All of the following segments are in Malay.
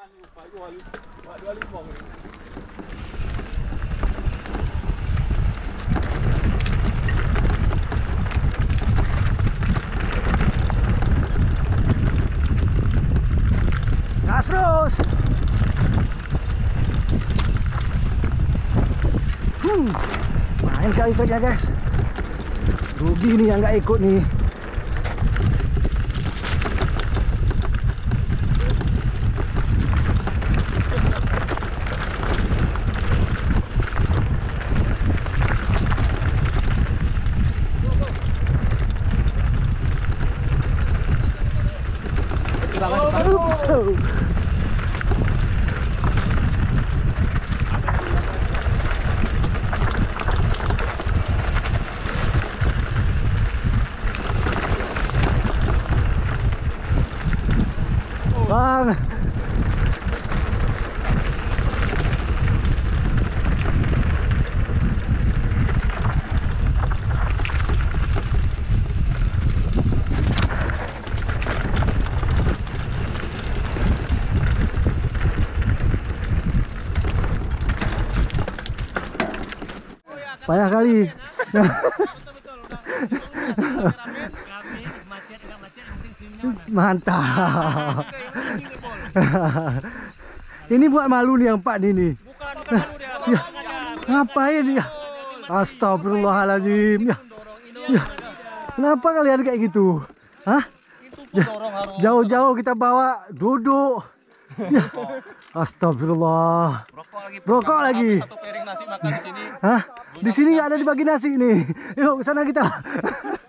Gas terus. Main gak ikutnya guys. Rugi nih yang gak ikut nih. Bang. Payah kali. Mantap. Ini buat malu nih yang Pak ini. Bukan malu dia. Ya. Ngapain ya? Astagfirullahaladzim. Ya. Ya. Kenapa kalian kayak gitu? Hah? Jauh-jauh kita bawa duduk. Ya. Astagfirullah. Rokok lagi. Satu piring nasi makan di sini. Hah? Di sini nggak ada dibagi nasi nih. Yuk sana kita.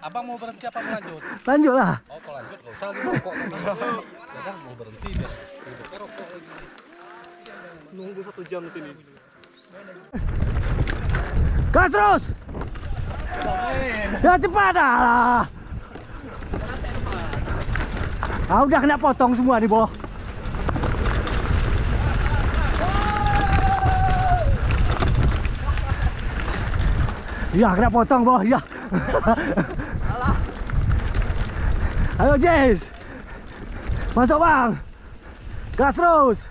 Abang mau berhenti apa mau lanjut? Lanjut lah. Oh, kalau lanjut nggak usah lagi rokok. Jangan mau berhenti dia. Hidupnya rokok lagi. Nunggu 1 jam di sini. Gas terus. Ya cepat lah. Ah, udah kena potong semua nih, Boh. Ya kena potong, Boh. Ya. Ayo, Jess. Masuk, Bang. Gas terus.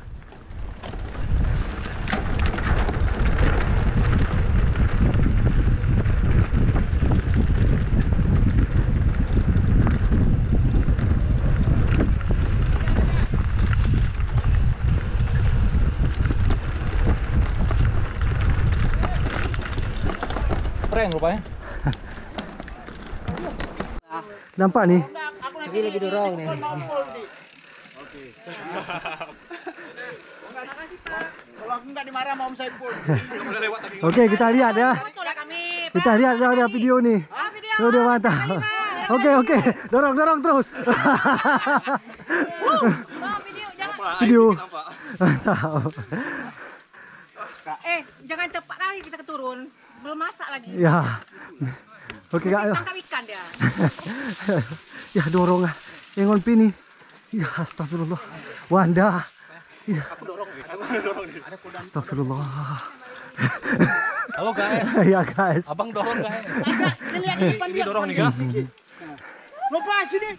Keren rupanya. Nampak nih. Ini lagi dorong nih. Oke. Kalau aku nggak dimarah sama Om Saipul. Boleh lewat tadi. Oke, kita lihat ya. Kita lihat ada video nih. Video mantap. Oke. Dorong terus. Video. Mantap. Jangan cepat kali kita keturun. Belum masak lagi. Ya. Oke, Kak. Tangkap ikan dia. Ya dorong ah. Engon pini. Ya astagfirullah. Wanda. Ya. Aku dorong nih. Astagfirullah. Halo guys. Ya guys. Abang dorong guys. Lihat di depan Ini dia. dorong nih kan? Lupa sini.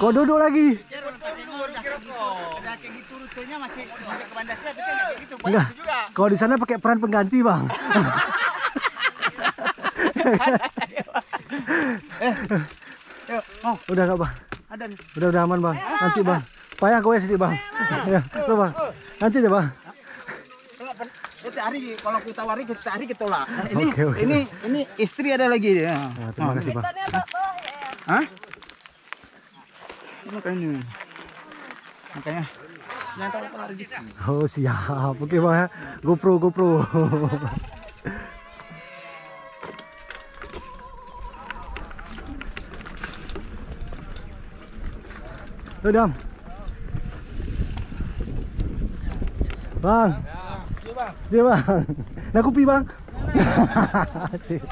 Kok duduk lagi? Udah kayak gitu rutenya masih ke Bandasnya tapi kayak gitu. Enggak. Kalau di sana pakai peran pengganti, Bang. Udah enggak, Bang? Ada nih. Udah aman, Bang. Nanti, Bang. Payah kowe sedikit, Bang. Ya, lo, Bang. Nanti aja, Bang. Kita hari kalau kita lari kita hari kita tolak. Oke. Ini istri ada lagi dia. Nah, terima kasih, Bang. Hah? Makanya jangan tahu lari di sini. Oh, siap. Oke, Bang ya. GoPro. Dam. Bang. Iya, Bang. Nak kopi, Bang. Asik.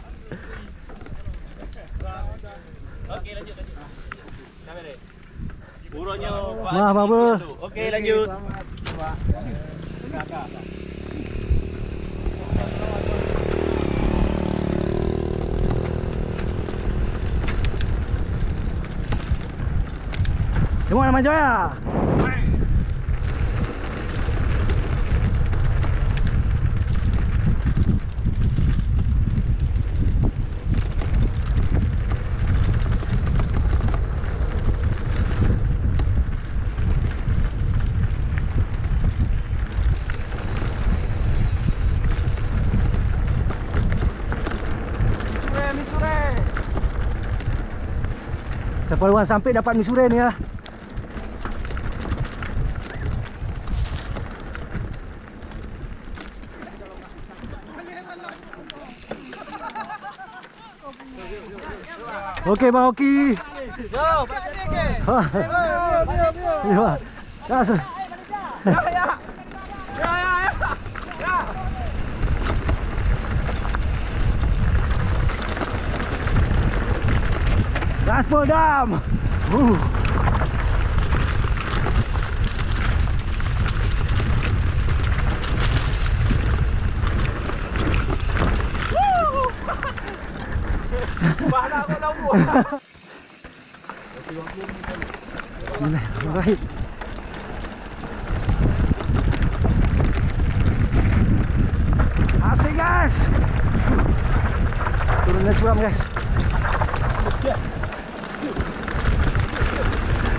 Oke, lanjut. Sampai deh. Burunya Pak. Maaf, Babe. Oke, lanjut. Di mana Manjoya? Sepeluang sampai dapat mi sore ni ya. Okey Bang Oki. Yo, pasal ni ke? Ha. Ya. Gas. Ya. Gaspol dam. Bahan aku lampu. Bismillahirrahmanirrahim. Asik guys. Turunnya curam guys.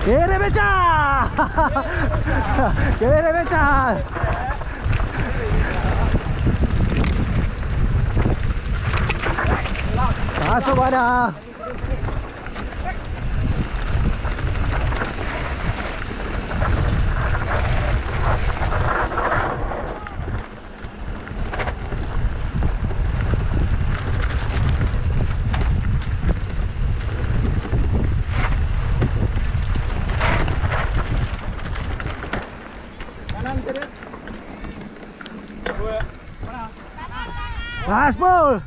Kere beca. Kere beca. Masuk ada. Gaspol.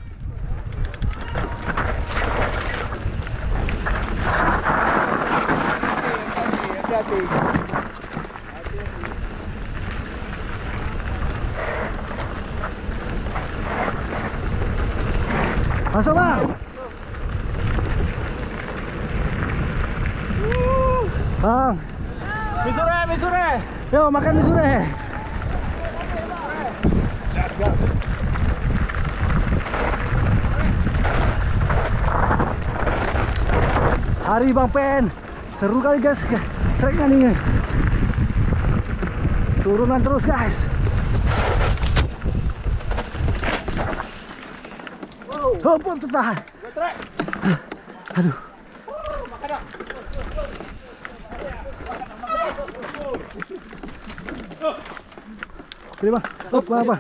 Masuk bang. Bang. Mi sore. Yo makan mi sore. Hari Bang Pen. Seru kali guys. Treknya nih. Turunan terus guys. Oh, bom tertahan. Aduh. Ini bang. Oh, apa?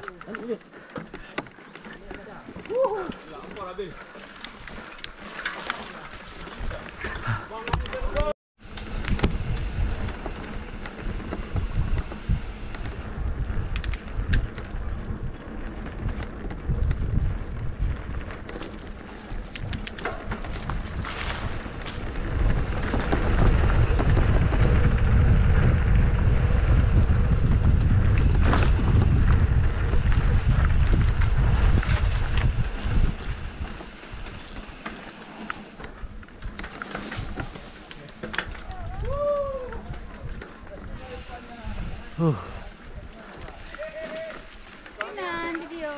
Nan video.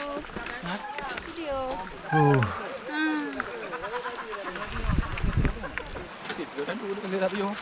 Video. Kan tu dia kena radio.